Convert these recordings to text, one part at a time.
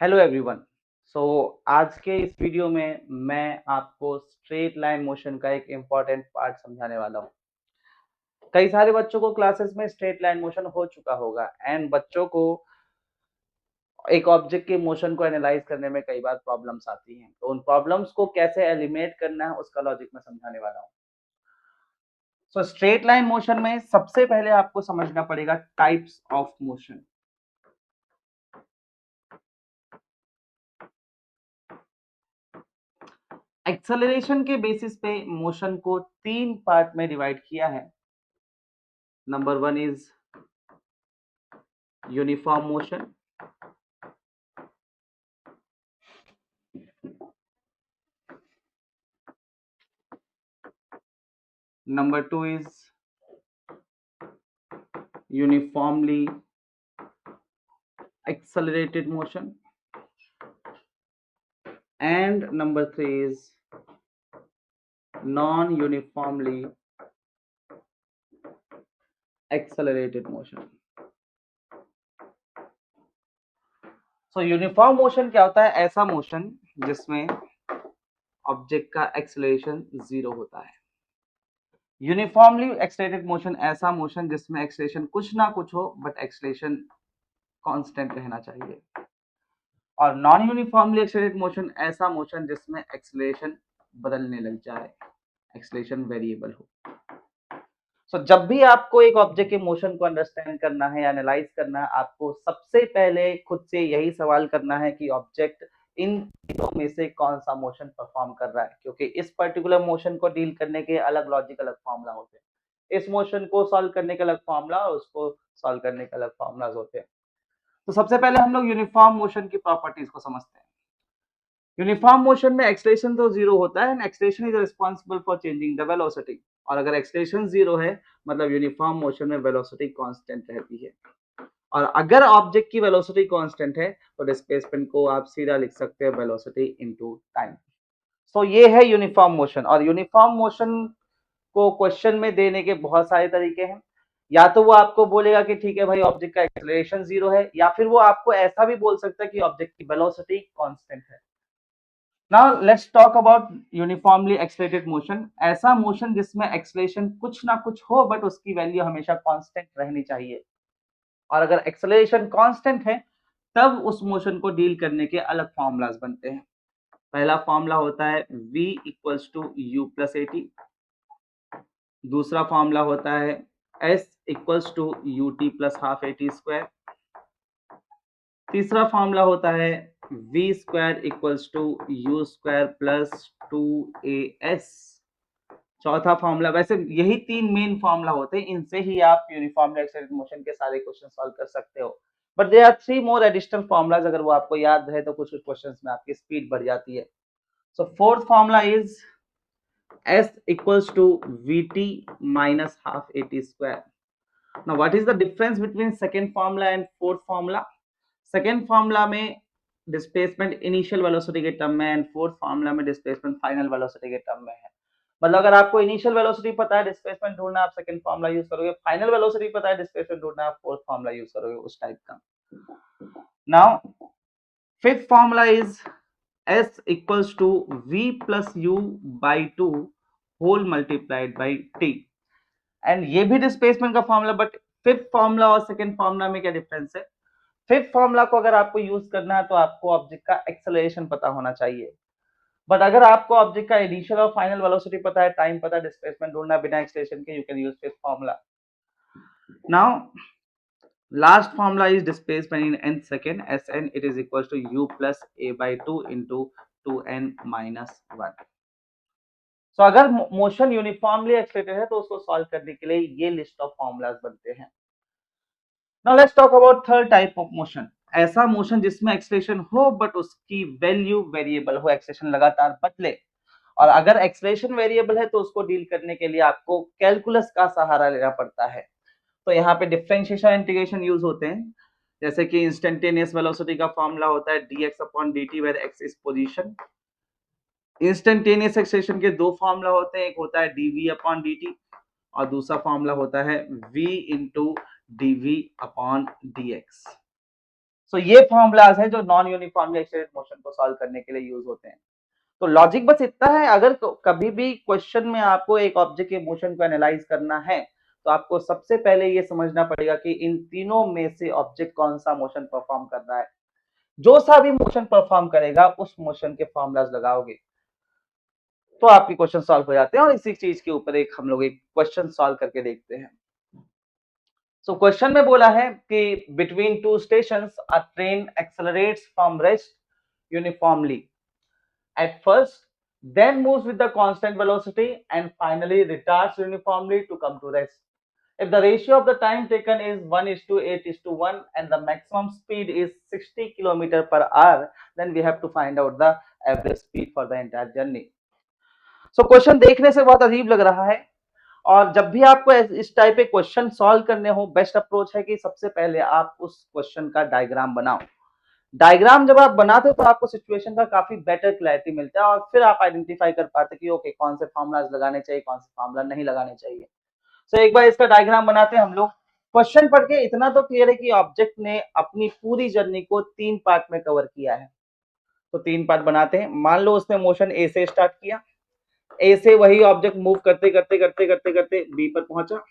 Hello everyone. सो आज के इस वीडियो में मैं आपको स्ट्रेट लाइन मोशन का एक इम्पॉर्टेंट पार्ट समझाने वाला हूँ। कई सारे बच्चों को क्लासेस में स्ट्रेट लाइन मोशन हो चुका होगा एंड बच्चों को एक ऑब्जेक्ट के मोशन को एनालाइज करने में कई बार प्रॉब्लम्स आती हैं। तो उन प्रॉब्लम्स को कैसे एलिमिनेट करना है उसका लॉजिक मैं समझाने वाला हूँ। सो स्ट्रेट लाइन मोशन में सबसे पहले आपको समझना पड़ेगा टाइप्स ऑफ मोशन। एक्सेलरेशन के बेसिस पे मोशन को 3 पार्ट में डिवाइड किया है। Number 1 is uniform motion, number 2 is uniformly accelerated motion, and number 3 is non-uniformly accelerated motion. So uniform motion क्या होता है? ऐसा मोशन जिसमें ऑब्जेक्ट का एक्सेलरेशन 0 होता है। यूनिफॉर्मली एक्सेलरेटेड मोशन ऐसा मोशन जिसमें एक्सेलरेशन कुछ ना कुछ हो बट एक्सेलरेशन कांस्टेंट रहना चाहिए। और नॉन यूनिफॉर्मली एक्सेलरेटेड मोशन ऐसा मोशन जिसमें एक्सेलरेशन बदलने लग जाए, एक्सेलरेशन वेरिएबल हो। जब भी आपको एक ऑब्जेक्ट के मोशन को अंडरस्टैंड करना है या एनालाइज करना है, आपको सबसे पहले खुद से यही सवाल करना है कि ऑब्जेक्ट इन तीनों में से कौन सा मोशन परफॉर्म कर रहा है, क्योंकि इस पर्टिकुलर मोशन को डील करने के अलग लॉजिक, अलग फॉर्मूला होते हैं। इस मोशन को सॉल्व करने के अलग फॉर्मूला और उसको सॉल्व करने के अलग फॉर्मूलाज होते हैं। तो सबसे पहले हम लोग यूनिफॉर्म मोशन की प्रॉपर्टीज को समझते हैं। यूनिफॉर्म मोशन में एक्सेलरेशन तो 0 होता है and acceleration is responsible for changing the velocity. और अगर एक्सेलरेशन 0 है मतलब यूनिफॉर्म मोशन में वेलोसिटी कांस्टेंट रहती है। और अगर ऑब्जेक्ट की वेलोसिटी कांस्टेंट है तो डिस्प्लेसमेंट को आप सीधा लिख सकते हैं वेलोसिटी इनटू टाइम। सो ये है यूनिफॉर्म मोशन। और यूनिफॉर्म मोशन को क्वेश्चन में देने के बहुत सारे तरीके हैं। या तो वो आपको बोलेगा कि ठीक है भाई ऑब्जेक्ट का एक्सेलरेशन 0 है, या फिर वो आपको ऐसा भी बोल सकता है कि ऑब्जेक्ट की वेलोसिटी कांस्टेंट है। Now let's talk about uniformly accelerated motion। ऐसा मोशन जिसमें एक्सेलरेशन कुछ ना कुछ हो बट उसकी वैल्यू हमेशा कांस्टेंट रहनी चाहिए। और अगर एक्सेलरेशन कांस्टेंट है तब उस मोशन को डील करने के अलग फॉर्मूलाज बनते हैं। पहला फॉर्मूला होता है v equals to u plus a t. दूसरा फॉर्मूला होता है s equals to u t plus half a t square. तीसरा फॉर्मूला होता है v square equals to u square plus 2as। चौथा फॉर्मूला, वैसे यही 3 मेन फॉर्मूला होते हैं, इनसे ही आप यूनिफॉर्मली एक्सेलरेटेड मोशन के सारे क्वेश्चन सॉल्व कर सकते हो। But there are 3 more additional formulas, अगर वो आपको याद रहे तो कुछ कुछ क्वेश्चंस में आपकी स्पीड बढ़ जाती है। So fourth formula is s equals to vt minus half at square. Now what is the difference between second formula and fourth formula? Second formula में डिस्प्लेसमेंट इनिशियल वेलोसिटी के टर्म में and fourth formula में displacement final velocity के term में है। मतलब अगर आपको इनिशियल वेलोसिटी पता है, डिस्प्लेसमेंट ढूंढना, आप सेकंड फॉर्मूला यूज करोगे। फाइनल वेलोसिटी पता है, डिस्प्लेसमेंट ढूंढना, आप फोर्थ फॉर्मूला यूज करोगे, उस टाइप का। Now fifth formula is s equals to v plus u by 2 whole multiplied by t। And ये भी डिस्प्लेसमेंट का फॉर्मूला, बट फिफ्थ फॉर्मूला और सेकंड फॉर्मूला में क्या डिफरेंस है? फिफ्थ फॉर्मूला को अगर आपको यूज करना है तो आपको ऑब्जेक्ट का एक्सेलरेशन पता होना चाहिए। बट अगर आपको ऑब्जेक्ट का इनिशियल और फाइनल वेलोसिटी पता है, टाइम पता है, डिस्प्लेसमेंट ढूंढना बिना एक्सेलरेशन के, you can use fifth formula. Now last formula is displacement in n second, sn it is equal to u plus a by 2 into 2n minus 1। So अगर motion uniformly accelerated है तो उसको solve करने के लिए ये list of formulas बनते हैं। Now let's talk about third type of motion. ऐसा मोशन जिसमें एक्सेलरेशन हो बट उसकी वैल्यू वेरिएबल हो, एक्सेलरेशन लगातार बदले। और अगर एक्सेलरेशन वेरिएबल है तो उसको डील करने के लिए आपको कैलकुलस का सहारा लेना पड़ता है। तो यहाँ पे डिफरेंशिएशन इंटीग्रेशन यूज होते हैं। जैसे कि इंस्टेंटेनियस वेलोसिटी का फॉर्मूला होता है dx upon dt where x is position. Instantaneous acceleration के दो फॉर्मूला होते हैं, एक होता है dv अपॉन dt और दूसरा फॉर्मूला होता है v into dv upon dx। सो ये फॉर्मूलाज है जो नॉन यूनिफॉर्मली एक्सेलरेटेड मोशन को सॉल्व करने के लिए यूज होते हैं। तो लॉजिक बस इतना है, अगर कभी भी क्वेश्चन में आपको एक ऑब्जेक्ट के मोशन को एनालाइज करना है तो आपको सबसे पहले ये समझना पड़ेगा कि इन तीनों में से ऑब्जेक्ट कौन सा मोशन परफॉर्म कर रहा है। जो सा भी मोशन परफॉर्म करेगा उस मोशन के फॉर्मूलाज लगाओगे तो आपके क्वेश्चन सॉल्व हो जाते हैं। और इसी चीज के ऊपर एक हम लोग एक क्वेश्चन सॉल्व करके देखते हैं। सो क्वेश्चन में बोला है कि between two stations a train accelerates from rest uniformly at first, then moves with the constant velocity and finally retards uniformly to come to rest. If the ratio of the time taken is 1:8:1 and the maximum speed is 60 km per hour, then we have to find out the average speed for the entire journey. So question देखने से बहुत अजीब लग रहा है, और जब भी आपको इस टाइप के क्वेश्चन सॉल्व करने हो बेस्ट अप्रोच है कि सबसे पहले आप उस क्वेश्चन का डायग्राम बनाओ। डायग्राम जब आप बनाते हो तो आपको सिचुएशन का काफी बेटर क्लैरिटी मिलता है और फिर आप आइडेंटिफाई कर पाते कि ओके कौन से फॉर्मूलाज लगाने चाहिए, कौन से फॉर्मूला नहीं लगाने चाहिए। सो एक बार इसका डायग्राम बनाते हैं हम लोग। क्वेश्चन पढ़ के इतना तो क्लियर है कि ऑब्जेक्ट ने अपनी पूरी जर्नी को 3 पार्ट में कवर किया है। तो 3 पार्ट बनाते हैं। मान लो उसने मोशन ए से स्टार्ट किया, ए से वही ऑब्जेक्ट मूव करते करते करते करते करते बी पर पहुंचा,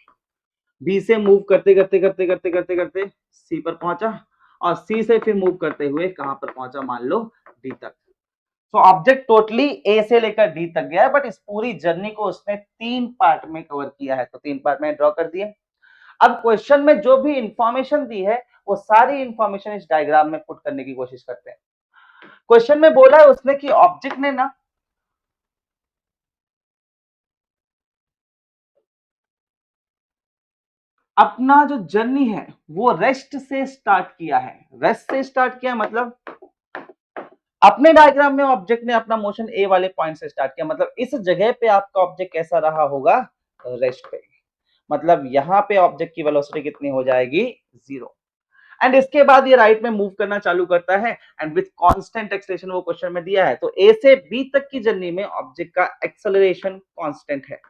बी से मूव करते करते करते करते करते करते सी पर पहुंचा और सी से फिर मूव करते हुए कहां पर पहुंचा, मान लो डी तक। तो ऑब्जेक्ट टोटली ए से लेकर डी तक गया है, बट इस पूरी जर्नी को उसने 3 पार्ट में कवर किया है। तो 3 पार्ट में ड्रॉ कर दिए। अब क्वेश्चन में जो भी इंफॉर्मेशन दी है वो सारी इंफॉर्मेशन इस डायग्राम में पुट करने की कोशिश करते हैं। क्वेश्चन में बोला है उसने कि ऑब्जेक्ट ने ना अपना जो जर्नी है वो रेस्ट से स्टार्ट किया है। रेस्ट से स्टार्ट किया मतलब अपने डायग्राम में ऑब्जेक्ट ने अपना मोशन ए वाले पॉइंट से स्टार्ट किया, मतलब इस जगह पे आपका ऑब्जेक्ट कैसा रहा होगा, रेस्ट पे। मतलब यहां पे ऑब्जेक्ट की वेलोसिटी कितनी हो जाएगी, 0। एंड इसके बाद ये राइट में मूव करना चालू करता है एंड विद कांस्टेंट एक्सेलरेशन, वो क्वेश्चन में दिया है। तो ए से बी तक की जर्नी में ऑब्जेक्ट का एक्सेलरेशन कांस्टेंट है,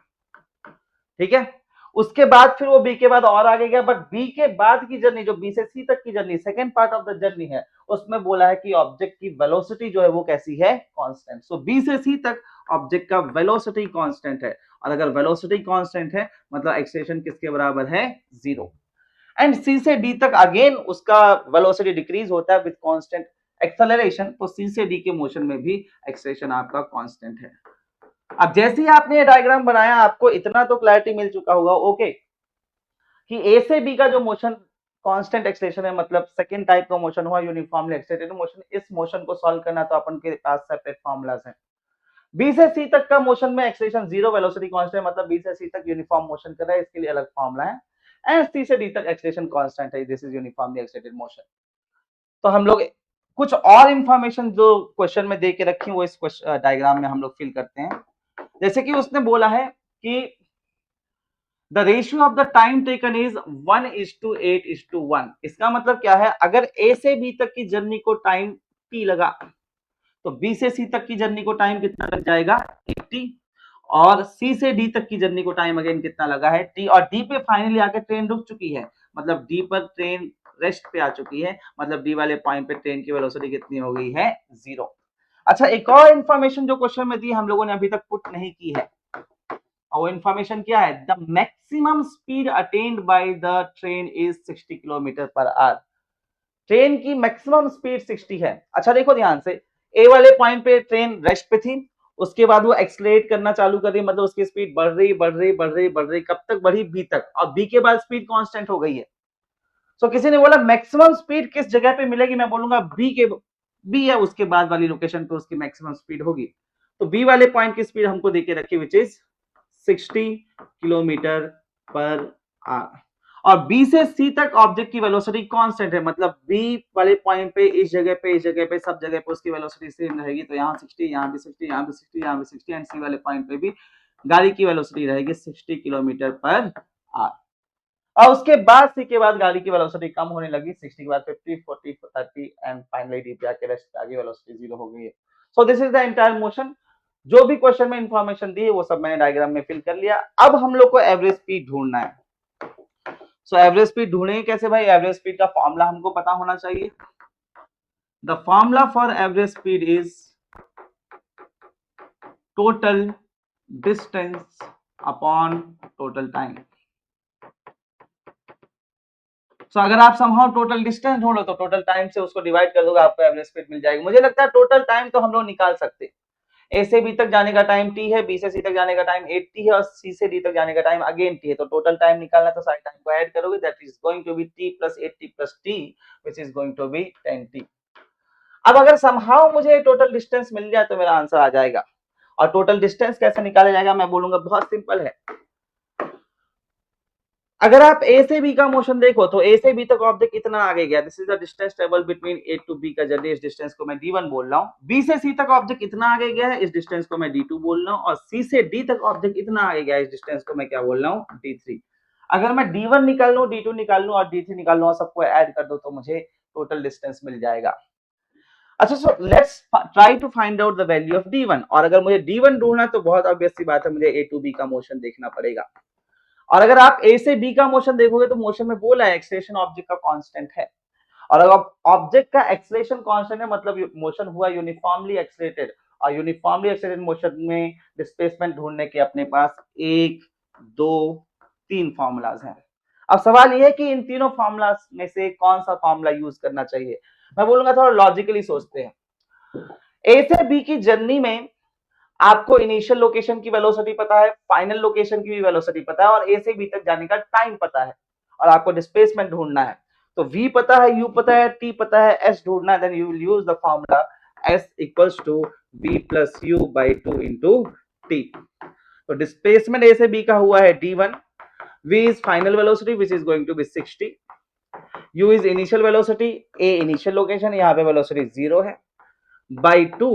ठीक है। उसके बाद फिर वो बी के बाद और आगे गया, बट बी के बाद की जर्नी जो बी से सी तक की journey, second part of the journey है, उसमें बोला है कि ऑब्जेक्ट की वेलोसिटी जो है वो कैसी है, कांस्टेंट। सो बी से सी तक ऑब्जेक्ट का वेलोसिटी कांस्टेंट है, और अगर वेलोसिटी कांस्टेंट है मतलब एक्सेलरेशन किसके बराबर है, 0। एंड सी से डी तक अगेन उसका वेलोसिटी डिक्रीज होता है विद कांस्टेंट एक्सेलरेशन। तो सी से डी के मोशन में भी एक्सेलरेशन आपका कांस्टेंट है। अब जैसे ही आपने ये डायग्राम बनाया आपको इतना तो क्लैरिटी मिल चुका होगा ओके कि ए से बी का जो मोशन कांस्टेंट एक्सेलरेशन है, मतलब सेकंड टाइप का मोशन हुआ यूनिफॉर्मली एक्सेलरेटेड मोशन। इस मोशन को सॉल्व करना तो अपन के पास सेपरेट फार्मूलाज हैं। बी से सी तक का मोशन में एक्सेलरेशन 0, वेलोसिटी कांस्टेंट, मतलब बी से सी तक यूनिफॉर्म मोशन कर रहा है, इसके लिए अलग फार्मूला है। एंड सी से डी तक एक्सेलरेशन कांस्टेंट है, this is uniformly accelerated motion. तो हम लोग कुछ और इंफॉर्मेशन जो क्वेश्चन में दे के रखी वो इस डायग्राम में हम लोग फिल करते हैं। जैसे कि उसने बोला है कि the ratio of the time taken is 1:8:1। इसका मतलब क्या है, अगर ए से बी तक की जर्नी को टाइम टी लगा तो बी से सी तक की जर्नी को टाइम कितना लग जाएगा, 80। और सी से डी तक की जर्नी को टाइम अगेन कितना लगा है, टी। और डी पे फाइनली आके ट्रेन रुक चुकी है, मतलब डी पर ट्रेन रेस्ट पे आ चुकी है, मतलब डी वाले पॉइंट पे ट्रेन की वेलोसिटी कितनी हो गई है, 0। अच्छा, एक और इंफॉर्मेशन जो क्वेश्चन में दी हम लोगों ने अभी तक पुट नहीं की है, और वो इंफॉर्मेशन क्या है, the maximum speed attend by the train is 60 kilometre per hour. Train की मैक्सिमम स्पीड 60 है। अच्छा देखो ध्यान से, ए वाले पॉइंट पे ट्रेन रेस्ट पे थी, उसके बाद वो एक्सलेट करना चालू कर रही, मतलब उसकी स्पीड बढ़ रही बढ़ रही बढ़ रही बढ़ रही, कब तक बढ़ी, बी तक, और बी के बाद स्पीड कांस्टेंट हो गई है। सो किसी ने बोला मैक्सिमम स्पीड किस जगह पे मिलेगी, मैं बोलूंगा बी है उसके बाद वाली लोकेशन पे उसकी मैक्सिमम स्पीड होगी। तो बी वाले पॉइंट की स्पीड हमको देके रखी which is 60 kilometre per hour. और बी से सी तक ऑब्जेक्ट की वेलोसिटी कांस्टेंट है, मतलब बी वाले पॉइंट पे इस जगह पे सब जगह पे उसकी वेलोसिटी सेम रहेगी। तो यहाँ 60, यहाँ भी 60, यहाँ भी 60, यहाँ भी 60, एंड सी वाले पॉइंट पे भी गाड़ी की वेलोसिटी रहेगी 60 किलोमीटर पर आवर। और उसके बाद सी के बाद गाड़ी की वेलोसिटी कम होने लगी, 60 के बाद 50, 40, 30 एंड फाइनली डी पे आके रेस्ट आगे वेलोसिटी 0 हो गई है। So this is the entire motion. जो भी क्वेश्चन में इंफॉर्मेशन दी है वो सब मैंने डायग्राम में फिल कर लिया। अब हम लोग को एवरेज स्पीड ढूंढना है। सो एवरेज स्पीड ढूंढेंगे कैसे भाई, एवरेज स्पीड का फॉर्मूला हमको पता होना चाहिए। The formula for average speed is total distance upon total time. So अगर आप समहाउ टोटल डिस्टेंस ढूंढो तो टोटल टाइम से उसको डिवाइड कर दोगे, आपको एवरेज स्पीड मिल जाएगी। मुझे लगता है टोटल टाइम तो हम लोग निकाल सकते हैं। ए से बी तक जाने का टाइम t है, बी से सी तक जाने का टाइम 8t है और सी से डी तक जाने का टाइम अगेन t है। तो टोटल टाइम निकालना तो सारे टाइम को ऐड करोगे, that is going to be t plus 8t plus t which is going to be 10t। अब अगर समहाउ मुझे टोटल डिस्टेंस मिल जाए तो मेरा आंसर आ जाएगा। और टोटल डिस्टेंस कैसे निकाला जाएगा मैं बोलूंगा, बहुत सिंपल है। अगर आप ए से बी का मोशन देखो तो ए से बी तक ऑब्जेक्ट इतना आगे गया, this is the distance travel between a to b का जर्नी, इस डिस्टेंस को मैं d1 बोल रहा हूं। बी से सी तक ऑब्जेक्ट इतना आगे गया है, इस डिस्टेंस को मैं d2 बोल रहा हूं। और सी से डी तक ऑब्जेक्ट इतना आगे गया है, इस डिस्टेंस को मैं क्या बोल रहा हूं, d3। अगर मैं d1 निकाल लूं, d2 निकाल लूं और d3 निकाल लूं और सबको ऐड कर दो तो मुझे टोटल डिस्टेंस मिल जाएगा। अच्छा, so let's try to find out the value of d1। और अगर मुझे d1 ढूंढना है तो बहुत ऑब्वियस सी बात है, मुझे ए टू बी का मोशन देखना पड़ेगा। और अगर आप ए से बी का मोशन देखोगे तो मोशन में बोला है एक्सेलरेशन ऑब्जेक्ट का कांस्टेंट है। और अगर ऑब्जेक्ट का एक्सेलरेशन कांस्टेंट है मतलब मोशन हुआ यूनिफॉर्मली एक्सेलरेटेड, और यूनिफॉर्मली एक्सेलरेटेड मोशन में डिस्प्लेसमेंट ढूंढने के अपने पास 1 2 3 फार्मूलाज हैं। अब सवाल यह है कि इन तीनों फार्मूलाज में से कौन सा फार्मूला यूज करना चाहिए। मैं बोलूंगा थोड़ा लॉजिकली सोचते हैं। ए से बी की जर्नी में आपको इनिशियल लोकेशन की वेलोसिटी पता है, फाइनल लोकेशन की भी वेलोसिटी पता है, और ए से बी तक जाने का टाइम पता है, और आपको डिस्प्लेसमेंट ढूंढना है। तो v पता है, u पता है, t पता है, s ढूंढना है, then you will use the formula s equals to v plus u by 2 into t। तो डिस्प्लेसमेंट ए से बी का हुआ है d1, v is final velocity which is going to be 60, u is initial velocity, a initial location, यहाँ पे velocity 0 है, by 2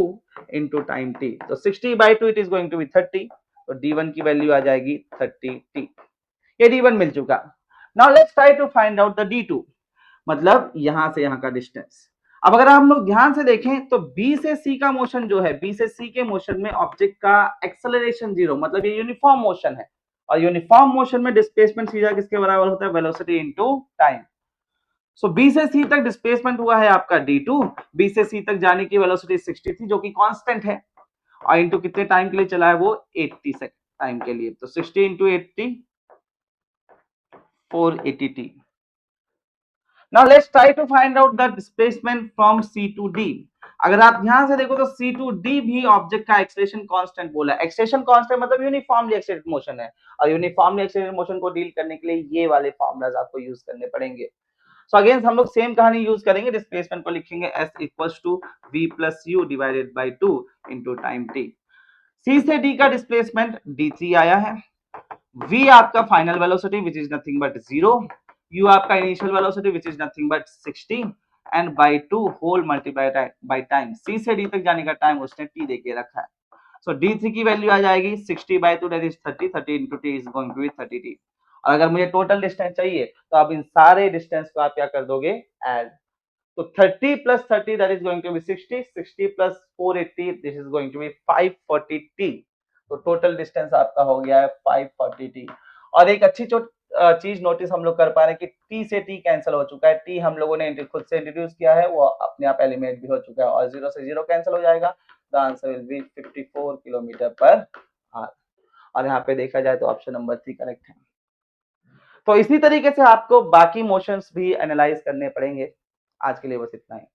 into time t। तो 60 by 2 it is going to be 30। तो d1 की वैल्यू आ जाएगी 30t। ये d1 मिल चुका। Now let's try to find out the d2, मतलब यहां से यहां का डिस्टेंस। अब अगर हम लोग ध्यान से देखें तो b से c का मोशन जो है, b से c के मोशन में ऑब्जेक्ट का एक्सेलरेशन 0, मतलब ये यूनिफॉर्म मोशन है, और यूनिफॉर्म मोशन में डिस्प्लेसमेंट सीधा किसके बराबर होता है, वेलोसिटी इनटू टाइम। सो बी से सी तक डिस्प्लेसमेंट हुआ है आपका d2, बी से सी तक जाने की वेलोसिटी 60 थी जो कि कांस्टेंट है, और इनटू कितने टाइम के लिए चला है, वो 80 सेकंड टाइम के लिए। तो 60 into 80 480t। Now let's try to find out the displacement from C to D. अगर आप ध्यान से देखो तो सी टू डी भी ऑब्जेक्ट का एक्सेलरेशन कांस्टेंट बोला है। एक्सेलरेशन कांस्टेंट मतलब यूनिफॉर्मली एक्सेलरेटेड मोशन है, और यूनिफॉर्मली एक्सेलरेटेड मोशन को डील करने के लिए ये वाले फॉर्मूलाज आपको यूज करने पड़ेंगे। सो अगेन हम लोग सेम कहानी यूज करेंगे, डिस्प्लेसमेंट को लिखेंगे s equals to v plus u divided by 2 into time t। c से d का डिस्प्लेसमेंट d3 आया है, v आपका final velocity which is nothing but 0, u आपका initial velocity which is nothing but 60 and by 2 whole multiply by time. c से d तक जाने का टाइम उसने t देके रखा है। सो d3 की वैल्यू आ जाएगी 60 by 2 that is 30, 30 into t is going to be 30t। और अगर मुझे टोटल डिस्टेंस चाहिए तो आप इन सारे डिस्टेंस को आप क्या कर दोगे, ऐड। तो 30 plus 30 that is going to be 60, 60 plus 480 this is going to be 540t। तो टोटल डिस्टेंस आपका हो गया है 540t। और एक अच्छी चीज नोटिस हम लोग कर पा रहे हैं कि t से t कैंसिल हो चुका है, t हम लोगों ने खुद से इंट्रोड्यूस किया है, वो अपने आप एलिमिनेट भी हो चुका है, और 0 से 0 कैंसिल हो जाएगा। The answer will be 54 kilometre per hour. और यहाँ पे देखा जाए तो ऑप्शन नंबर 3 करेक्ट है। तो इसी तरीके से आपको बाकी मोशंस भी एनालाइज करने पड़ेंगे। आज के लिए बस इतना ही।